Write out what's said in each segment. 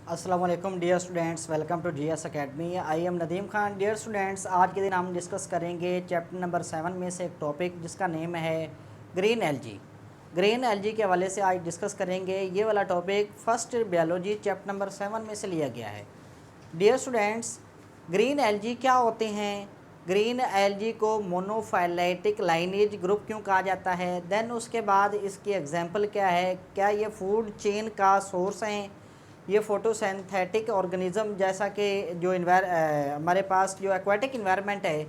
अस्सलाम वालेकुम dear students, welcome to GS academy. I am Nadeem Khan. Dear students, आज के दिन हम डिस्कस करेंगे चैप्टर नंबर 7 में से एक टॉपिक जिसका नेम है ग्रीन एलजी। ग्रीन एलजी के हवाले से आज डिस्कस करेंगे। ये वाला topic first biology chapter number 7 में से लिया गया है। डियर स्टूडेंट्स, ग्रीन एलजी क्या होते हैं? ग्रीन एलजी को मोनोफाइलेटिक लाइनेज ग्रुप क्यों कहा जाता है? देन उसके बाद इसकी एग्जांपल क्या है? क्या ये फूड चेन का सोर्स हैं? ये फोटोसिंथेटिक ऑर्गेनिज्म जैसा कि जो हमारे पास जो एक्वाटिक इन्वायरमेंट है,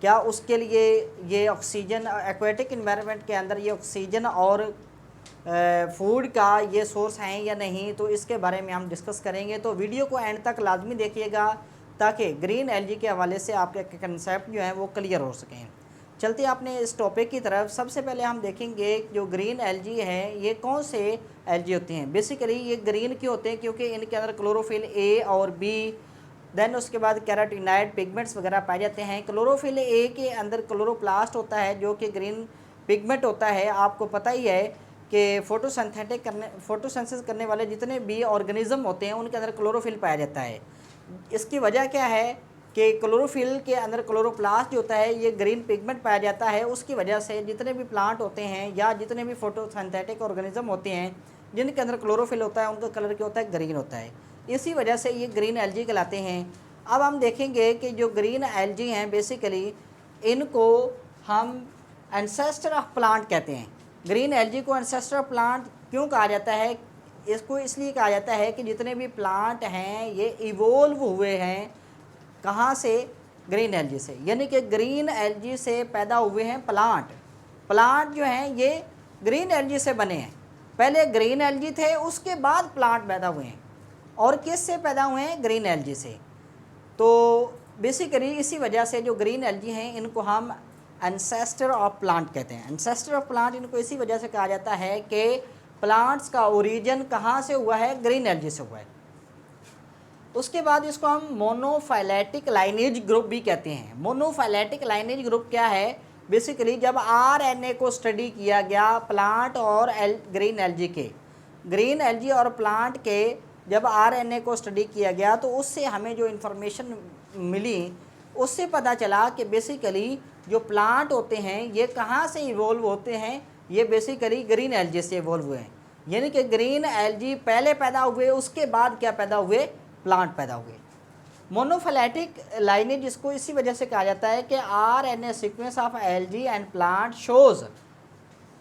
क्या उसके लिए ये ऑक्सीजन, एक्वाटिक इन्वायरमेंट के अंदर ये ऑक्सीजन और फूड का ये सोर्स हैं या नहीं? तो इसके बारे में हम डिस्कस करेंगे। तो वीडियो को एंड तक लाजमी देखिएगा ताकि ग्रीन एलजी के हवाले से आपके कंसेप्ट जो हैं वो क्लियर हो सकें। चलते आपने इस टॉपिक की तरफ। सबसे पहले हम देखेंगे जो ग्रीन एलजी है ये कौन से एलजी होते हैं। बेसिकली ये ग्रीन क्यों होते हैं? क्योंकि इनके अंदर क्लोरोफिल ए और बी, देन उसके बाद कैरोटीनॉइड पिगमेंट्स वगैरह पाए जाते हैं। क्लोरोफिल ए के अंदर क्लोरोप्लास्ट होता है जो कि ग्रीन पिगमेंट होता है। आपको पता ही है कि फोटोसिंथेसिस करने वाले जितने भी ऑर्गेनिज्म होते हैं उनके अंदर क्लोरोफिल पाया जाता है। इसकी वजह क्या है कि क्लोरोफिल के अंदर क्लोरोप्लास्ट जो होता है ये ग्रीन पिगमेंट पाया जाता है। उसकी वजह से जितने भी प्लांट होते हैं या जितने भी फोटोसिंथेटिक ऑर्गेनिज्म होते हैं जिनके अंदर क्लोरोफिल होता है उनका कलर क्या होता है? ग्रीन होता है। इसी वजह से ये ग्रीन एलजी कहलाते हैं। अब हम देखेंगे कि जो ग्रीन एलजी हैं बेसिकली इनको हम एंसेस्टर ऑफ प्लांट कहते हैं। ग्रीन एलजी को एंसेस्टर ऑफ प्लांट क्यों कहा जाता है? इसको इसलिए कहा जाता है कि जितने भी प्लांट हैं ये इवोल्व हुए हैं कहाँ से? ग्रीन एलजी से। यानी कि ग्रीन एलजी से पैदा हुए हैं प्लांट जो हैं ये ग्रीन एलजी से बने हैं। पहले ग्रीन एलजी थे, उसके बाद प्लांट पैदा हुए हैं। और किस से पैदा हुए हैं? ग्रीन एलजी से। तो बेसिकली इसी वजह से जो ग्रीन एलजी हैं इनको हम एंसेस्टर ऑफ प्लांट कहते हैं। एंसेस्टर ऑफ प्लांट इनको इसी वजह से कहा जाता है कि प्लांट्स का ओरिजिन कहाँ से हुआ है? ग्रीन एलजी से हुआ है। उसके बाद इसको हम मोनोफाइलेटिक लाइनेज ग्रुप भी कहते हैं। मोनोफाइलेटिक लाइनेज ग्रुप क्या है? बेसिकली जब आरएनए को स्टडी किया गया प्लांट और ग्रीन एलजी और प्लांट के जब आरएनए को स्टडी किया गया तो उससे हमें जो इन्फॉर्मेशन मिली उससे पता चला कि बेसिकली जो प्लांट होते हैं ये कहाँ से इवोल्व होते हैं? ये बेसिकली ग्रीन एलजी से इवोल्व हुए हैं। यानी कि ग्रीन एलजी पहले पैदा हुए, उसके बाद क्या पैदा हुए? प्लांट पैदा हुए। मोनोफाइलेटिक लाइनेज इसको इसी वजह से कहा जाता है कि RNA sequence of LG and plant shows,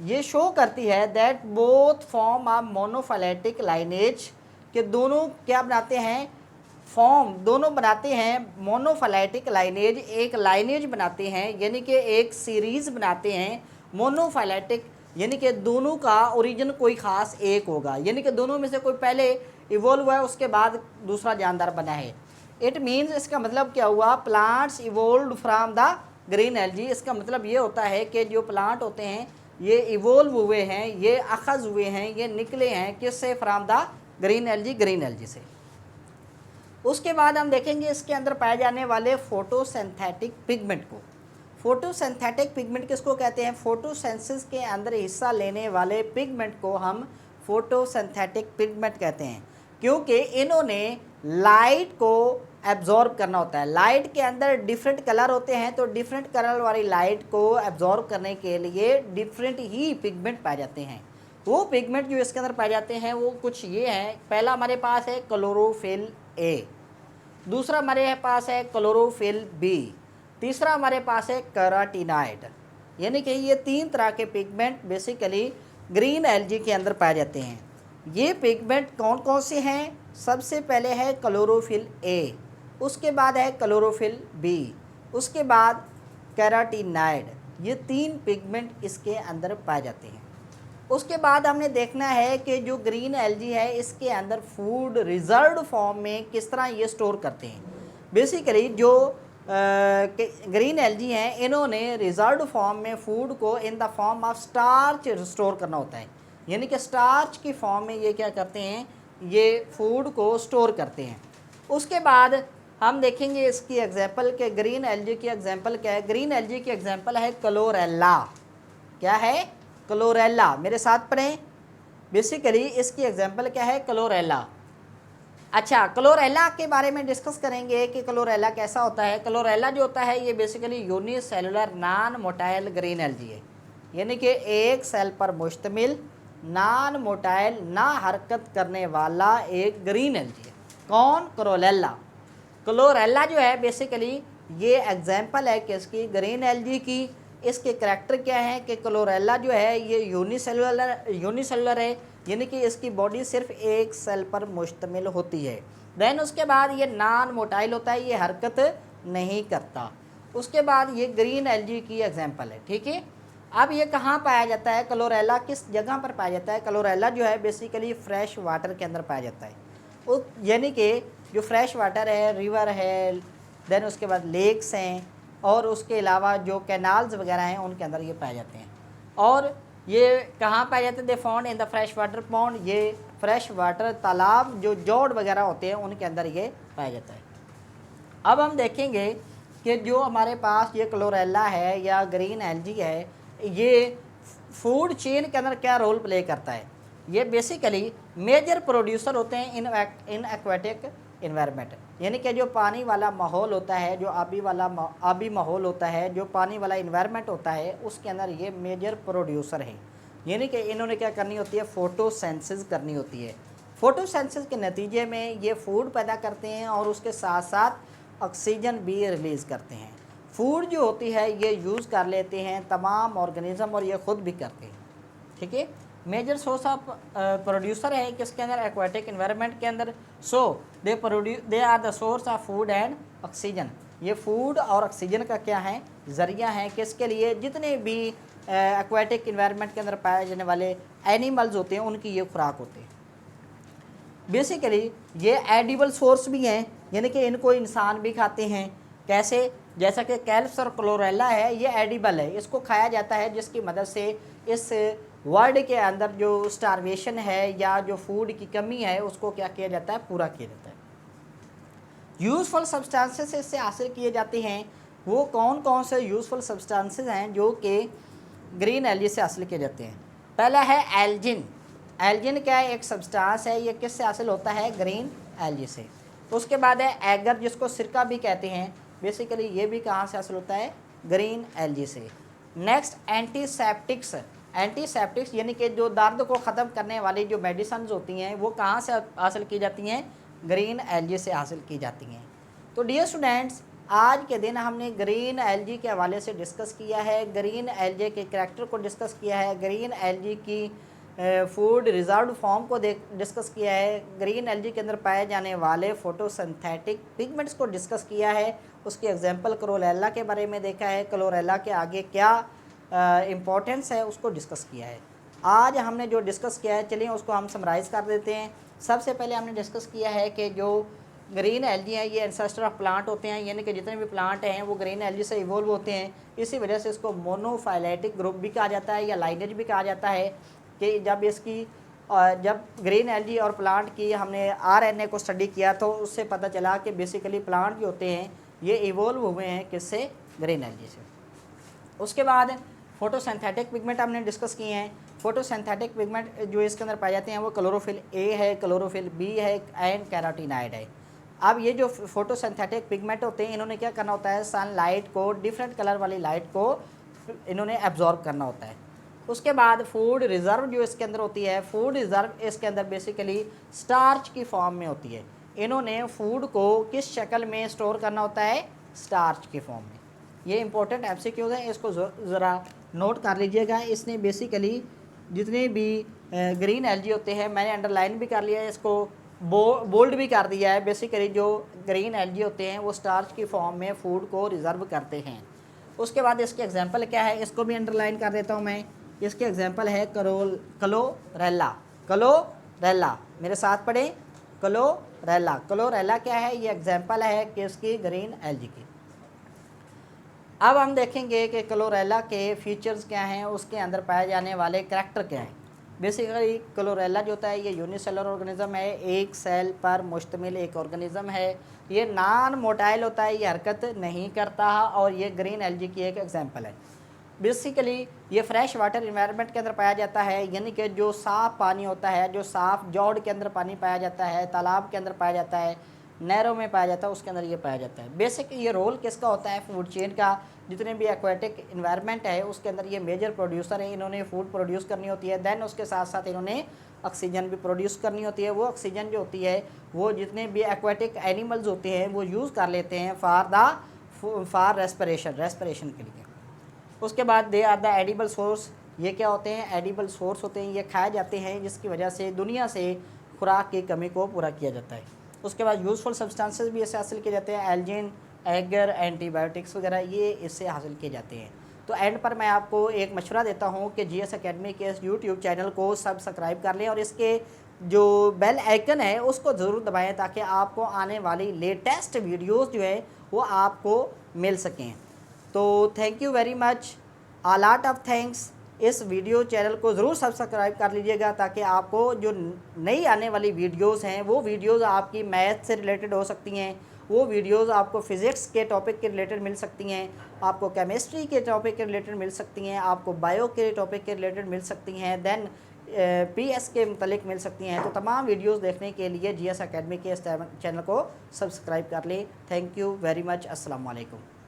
ये शो करती है that both form of monophyletic lineage, कि दोनों क्या बनाते हैं? दोनों बनाते हैं मोनोफाइलेटिक लाइनेज, एक लाइनेज बनाते हैं यानी कि एक सीरीज़ बनाते हैं मोनोफाइलेटिक। यानी कि दोनों का ओरिजिन कोई ख़ास एक होगा, यानी कि दोनों में से कोई पहले इवोल्व हुआ है उसके बाद दूसरा जानदार बना है। इट मीन्स, इसका मतलब क्या हुआ? Plants evolve from the green LG. इसका मतलब ये होता है कि जो प्लांट होते हैं ये इवोल्व हुए हैं, ये अखज़ हुए हैं, ये निकले हैं किससे? फ्राम द ग्रीन एलजी से। उसके बाद हम देखेंगे इसके अंदर पाए जाने वाले फोटोसिंथेटिक पिगमेंट को। फोटोसिंथेटिक पिगमेंट किसको कहते हैं? फोटोसिंथेसिस के अंदर हिस्सा लेने वाले पिगमेंट को हम फोटोसिंथेटिक पिगमेंट कहते हैं, क्योंकि इन्होंने लाइट को एब्जॉर्ब करना होता है। लाइट के अंदर डिफरेंट कलर होते हैं, तो डिफरेंट कलर वाली लाइट को एब्जॉर्ब करने के लिए डिफरेंट ही पिगमेंट पाए जाते हैं। वो पिगमेंट जो इसके अंदर पाए जाते हैं वो कुछ ये हैं। पहला हमारे पास है क्लोरोफिल ए, दूसरा हमारे पास है क्लोरोफिल बी, तीसरा हमारे पास है कैरोटीनॉइड। यानी कि ये 3 तरह के पिगमेंट बेसिकली ग्रीन एलजी के अंदर पाए जाते हैं। ये पिगमेंट कौन कौन से हैं? सबसे पहले है क्लोरोफिल ए, उसके बाद है क्लोरोफिल बी, उसके बाद कैरोटीनॉइड। ये 3 पिगमेंट इसके अंदर पाए जाते हैं। उसके बाद हमने देखना है कि जो ग्रीन एलजी है इसके अंदर फूड रिजर्व्ड फॉर्म में किस तरह ये स्टोर करते हैं। बेसिकली जो ग्रीन एलजी हैं इन्होंने रिजर्व्ड फॉर्म में फूड को in the form of starch store करना होता है। यानी कि स्टार्च की फॉर्म में ये क्या करते हैं? ये फूड को स्टोर करते हैं। उसके बाद हम देखेंगे इसकी एग्जांपल के ग्रीन एलजी की एग्जांपल क्या है। ग्रीन एलजी की एग्जांपल है क्लोरेला। क्या है? क्लोरेला। मेरे साथ पढ़ें। बेसिकली इसकी एग्जांपल क्या है? क्लोरेला। अच्छा, क्लोरेला के बारे में डिस्कस करेंगे कि क्लोरेला कैसा होता है। क्लोरेला जो होता है ये basically unicellular non motile green algae है, यानी कि एक सेल पर मुश्तमिल नॉन मोटाइल ना हरकत करने वाला एक ग्रीन एल्गी है। कौन? क्लोरेला। क्लोरेला जो है बेसिकली ये एग्जाम्पल है किसकी? ग्रीन एल्गी की। इसके करैक्टर क्या है कि क्लोरेला जो है ये यूनिसेलुलर है, यानी कि इसकी बॉडी सिर्फ एक सेल पर मुश्तमिल होती है। देन उसके बाद ये नॉन मोटाइल होता है, ये हरकत नहीं करता। उसके बाद ये ग्रीन एल्गी की एग्जांपल है, ठीक है। अब ये कहाँ पाया जाता है? क्लोरेला किस जगह पर पाया जाता है? क्लोरेला जो है बेसिकली फ्रेश वाटर के अंदर पाया जाता है, यानी कि जो फ्रेश वाटर है, रिवर है, देन उसके बाद लेक्स हैं, और उसके अलावा जो कैनाल्स वगैरह हैं उनके अंदर ये पाए जाते हैं। और ये कहाँ पाए जाते हैं? They found in the fresh water pond. ये फ्रेश वाटर तालाब जो जोड़ वगैरह होते हैं उनके अंदर ये पाया जाता है। अब हम देखेंगे कि जो हमारे पास ये क्लोरेला है या ग्रीन एल्गी है, ये फूड चेन के अंदर क्या रोल प्ले करता है। ये बेसिकली मेजर प्रोड्यूसर होते हैं इन एक्वेटिक इन्वायरमेंट, यानी कि जो पानी वाला माहौल होता है, जो आबी माहौल होता है, जो पानी वाला इन्वायरमेंट होता है, उसके अंदर ये मेजर प्रोड्यूसर है। यानी कि इन्होंने क्या करनी होती है? फोटोसेंसिस करनी होती है। फोटोसेंसिस के नतीजे में ये फूड पैदा करते हैं और उसके साथ साथ ऑक्सीजन भी रिलीज़ करते हैं। फूड जो होती है ये यूज़ कर लेते हैं तमाम ऑर्गेनिज्म और ये ख़ुद भी करते हैं, ठीक है। मेजर सोर्स ऑफ प्रोड्यूसर है किसके अंदर? एक्वाटिक एनवायरनमेंट के अंदर। So they are the source of food and oxygen. ये फूड और ऑक्सीजन का क्या है? ज़रिया है किसके लिए? जितने भी एक्वाटिक एनवायरनमेंट के अंदर पाए जाने वाले एनिमल्स होते हैं उनकी ये खुराक होती है। बेसिकली ये एडिबल सोर्स भी हैं, यानी कि इनको इंसान भी खाते हैं। कैसे? जैसा कि कैल्प्स और क्लोरेला है, ये एडिबल है, इसको खाया जाता है, जिसकी मदद से इस वर्ल्ड के अंदर जो स्टारवेशन है या जो फूड की कमी है उसको क्या किया जाता है? पूरा किया जाता है। यूज़फुल सब्सटेंसेस इससे हासिल किए जाते हैं। वो कौन कौन से यूज़फुल सब्सटेंसेस हैं जो कि ग्रीन एल्गी से हासिल किए जाते हैं? पहला है एल्जिन। एल्जिन क्या है? एक सब्सटेंस है, ये किससे हासिल होता है? ग्रीन एल्गी से। उसके बाद है एगर, जिसको सिरका भी कहते हैं, बेसिकली ये भी कहाँ से हासिल होता है? ग्रीन एल्गी से। Next antiseptics. एंटीसेप्टिक्स यानी कि जो दर्द को ख़त्म करने वाली जो मेडिसिन होती हैं वो कहाँ से हासिल की जाती हैं? ग्रीन एल्गी से हासिल की जाती हैं। तो डियर स्टूडेंट्स, आज के दिन हमने ग्रीन एल्गी के हवाले से डिस्कस किया है, ग्रीन एल्गी के करैक्टर को डिस्कस किया है, ग्रीन एल्गी की फूड रिजर्व फॉर्म को डिस्कस किया है, ग्रीन एल्गी के अंदर पाए जाने वाले फोटोसिंथेटिक पिगमेंट्स को डिस्कस किया है, उसकी एग्जांपल क्लोरेला के बारे में देखा है, क्लोरेला के आगे क्या इम्पोर्टेंस है उसको डिस्कस किया है। आज हमने जो डिस्कस किया है, चलिए उसको हम समराइज़ कर देते हैं। सबसे पहले हमने डिस्कस किया है कि जो ग्रीन एल्गी हैं ये एंसेस्टर ऑफ प्लांट होते हैं, यानी कि जितने भी प्लांट हैं वो ग्रीन एल्गी से इवोल्व होते हैं। इसी वजह से इसको मोनोफाइलेटिक ग्रुप भी कहा जाता है या लाइनेज भी कहा जाता है कि जब ग्रीन एल्गी और प्लांट की हमने आरएनए को स्टडी किया तो उससे पता चला कि बेसिकली प्लांट जो होते हैं ये इवोल्व हुए हैं किससे? ग्रीन एल्गी से। उसके बाद फोटोसिंथेटिक पिगमेंट हमने डिस्कस किए हैं। फोटोसिंथेटिक पिगमेंट जो इसके अंदर पाए जाते हैं वो क्लोरोफिल ए है, क्लोरोफिल बी है एंड कैरोटीनाइड है। अब ये जो फोटोसिंथेटिक पिगमेंट होते हैं इन्होंने क्या करना होता है? सनलाइट को, डिफरेंट कलर वाली लाइट को इन्होंने एब्जॉर्ब करना होता है। उसके बाद फूड रिज़र्व जो इसके अंदर होती है, फूड रिज़र्व इसके अंदर बेसिकली स्टार्च की फॉर्म में होती है। इन्होंने फूड को किस शक्ल में स्टोर करना होता है? स्टार्च की फॉर्म में। ये इंपॉर्टेंट एमसीक्यूज़ हैं, इसको ज़रा नोट कर लीजिएगा। इसने बेसिकली जितने भी ग्रीन एल्गी होते हैं मैंने अंडरलाइन भी कर लिया है, इसको बोल्ड भी कर दिया है। बेसिकली जो ग्रीन एल्गी होते हैं वो स्टार्च की फॉर्म में फूड को रिज़र्व करते हैं। उसके बाद इसके एग्जांपल क्या है, इसको भी अंडरलाइन कर देता हूँ मैं। इसके एग्जांपल है क्लोरेला। क्लोरेला मेरे साथ पढ़ें, क्लोरेला। क्लोरेला क्या है? ये एग्जांपल है कि इसकी ग्रीन एल्गी की। अब हम देखेंगे कि क्लोरेला के फीचर्स क्या हैं, उसके अंदर पाए जाने वाले करैक्टर क्या हैं। बेसिकली क्लोरेला जो होता है ये यूनिसेलुलर ऑर्गेनिज्म है, एक सेल पर मुश्तमिल एक ऑर्गेनिज्म है। ये नॉन मोटाइल होता है, ये हरकत नहीं करता और ये ग्रीन एल्गी की एक एग्जांपल है। बेसिकली ये फ्रेश वाटर इन्वायरमेंट के अंदर पाया जाता है, यानी कि जो साफ़ पानी होता है, जो साफ़ जौड़ के अंदर पानी पाया जाता है, तालाब के अंदर पाया जाता है, नहरों में पाया जाता है, उसके अंदर ये पाया जाता है। बेसिक ये रोल किसका होता है, फूड चेन का। जितने भी एक्वाटिक इन्वायरमेंट है उसके अंदर ये मेजर प्रोड्यूसर हैं, इन्होंने फूड प्रोड्यूस करनी होती है। दैन उसके साथ साथ इन्होंने ऑक्सीजन भी प्रोड्यूस करनी होती है। वो ऑक्सीजन जो होती है वो जितने भी एक्वाटिक एनिमल्स होते हैं वो यूज़ कर लेते हैं फॉर रेस्पिरेशन के लिए। उसके बाद they are the edible source. ये क्या होते हैं, एडिबल सोर्स होते हैं, ये खाए जाते हैं, जिसकी वजह से दुनिया से खुराक की कमी को पूरा किया जाता है। उसके बाद यूज़फुल सब्सटेंसेस भी इससे हासिल किए जाते हैं, एल्जिन, एगर, एंटीबायोटिक्स वगैरह ये इससे हासिल किए जाते हैं। तो एंड पर मैं आपको एक मशवरा देता हूँ कि जीएस एकेडमी के इस यूट्यूब चैनल को सब्सक्राइब कर लें और इसके जो बेल आइकन है उसको ज़रूर दबाएं ताकि आपको आने वाली लेटेस्ट वीडियोस जो है वो आपको मिल सकें। तो thank you very much, a lot of thanks. इस वीडियो चैनल को ज़रूर सब्सक्राइब कर लीजिएगा ताकि आपको जो नई आने वाली वीडियोस हैं वो वीडियोस आपकी मैथ से रिलेटेड हो सकती हैं, वो वीडियोस आपको फ़िज़िक्स के टॉपिक के रिलेटेड मिल सकती हैं, आपको केमिस्ट्री के टॉपिक के रिलेटेड मिल सकती हैं, आपको बायो के टॉपिक के रिलेटेड मिल सकती हैं, दैन पीएस के मतलब मिल सकती हैं। तो तमाम वीडियोस देखने के लिए जीएस एकेडमी के इस चैनल को सब्सक्राइब कर लें। Thank you very much. अस्सलाम वालेकुम।